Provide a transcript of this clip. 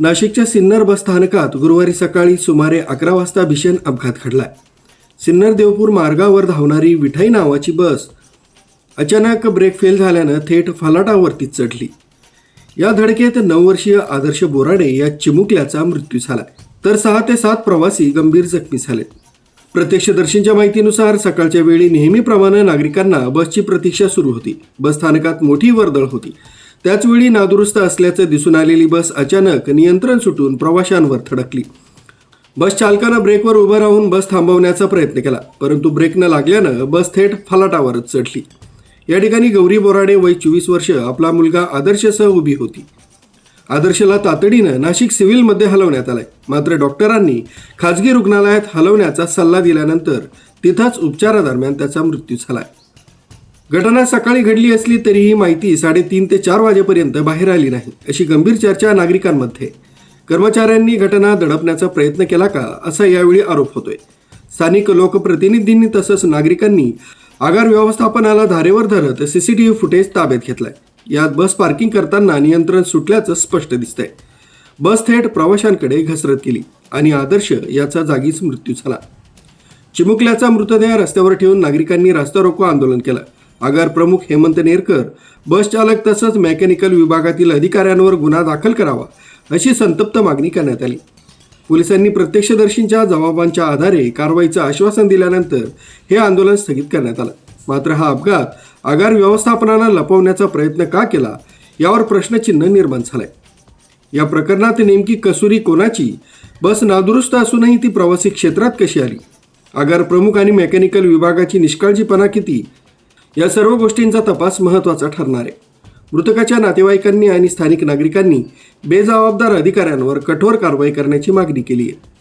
नाशिकच्या सिन्नर बस स्थानकात गुरुवारी सकाळी सुमारे 11 वाजता भीषण अपघात घडलाय. सिन्नर देवपूर मार्गावर धावणारी विठाई नावाची बस अचानक ब्रेक फेल झाल्यानं थेट फलाटावरती चढली. या धडकेत 9 वर्षीय आदर्श बोराडे या चिमुकल्याचा मृत्यू झालाय, तर 6 ते 7 प्रवासी गंभीर जखमी झाले. प्रत्यक्षदर्शींच्या माहितीनुसार सकाळच्या वेळी नेहमीप्रमाणे नागरिकांना बसची प्रतीक्षा सुरू होती. बस स्थानकात मोठी वर्दळ होती. त्याचवेळी नादुरुस्त असल्याचं दिसून आलेली बस अचानक नियंत्रण सुटून प्रवाशांवर धडकली. बस चालकानं ब्रेकवर उभं राहून बस थांबवण्याचा प्रयत्न केला, परंतु ब्रेक न लागल्यानं बस थेट फलाटावरच चढली. या ठिकाणी गौरी बोराडे वय 24 वर्ष आपला मुलगा आदर्शसह उभी होती. आदर्शला तातडीनं नाशिक सिव्हिलमध्ये हलवण्यात आलंय, मात्र डॉक्टरांनी खाजगी रुग्णालयात हलवण्याचा सल्ला दिल्यानंतर तिथंच उपचारादरम्यान त्याचा मृत्यू झालाय. घटना सकाळी घडली असली तरी ही माहिती 3:30 ते 4 वाजेपर्यंत बाहेर आली नाही, अशी गंभीर चर्चा नागरिकांमध्ये. कर्मचाऱ्यांनी घटना दडपण्याचा प्रयत्न केला का, असा यावेळी आरोप होतोय. स्थानिक लोकप्रतिनिधींनी तसंच नागरिकांनी आगार व्यवस्थापनाला धारेवर धरत सीसीटीव्ही फुटेज ताब्यात घेतलाय. यात बस पार्किंग करताना नियंत्रण सुटल्याचं स्पष्ट दिसतंय. बस थेट प्रवाशांकडे घसरत गेली आणि आदर्श याचा जागीच मृत्यू झाला. चिमुकल्याचा मृतदेह रस्त्यावर ठेवून नागरिकांनी रास्ता रोको आंदोलन केलं. आगार प्रमुख हेमंत नेरकर, बस चालक तसंच मेकॅनिकल विभागातील अधिकाऱ्यांवर गुन्हा दाखल करावा, अशी संतप्त मागणी करण्यात आली. पोलिसांनी प्रत्यक्षदर्शींच्या जबाबांच्या आधारे कारवाईचं आश्वासन दिल्यानंतर हे आंदोलन स्थगित करण्यात आलं. मात्र हा अपघात आगार व्यवस्थापनानं लपवण्याचा प्रयत्न का केला, यावर प्रश्नचिन्ह निर्माण झालंय. या प्रकरणात नेमकी कसुरी कोणाची? बस नादुरुस्त असूनही ती प्रवासी क्षेत्रात कशी आली? आगार प्रमुख आणि मेकॅनिकल विभागाची निष्काळजीपणा किती? या सर्व गोष्टींचा तपास महत्त्वाचा ठरणार आहे. मृतकाच्या नातेवाईकांनी आणि स्थानिक नागरिकांनी बेजबाबदार अधिकाऱ्यांवर कठोर कारवाई करण्याची मागणी केली आहे.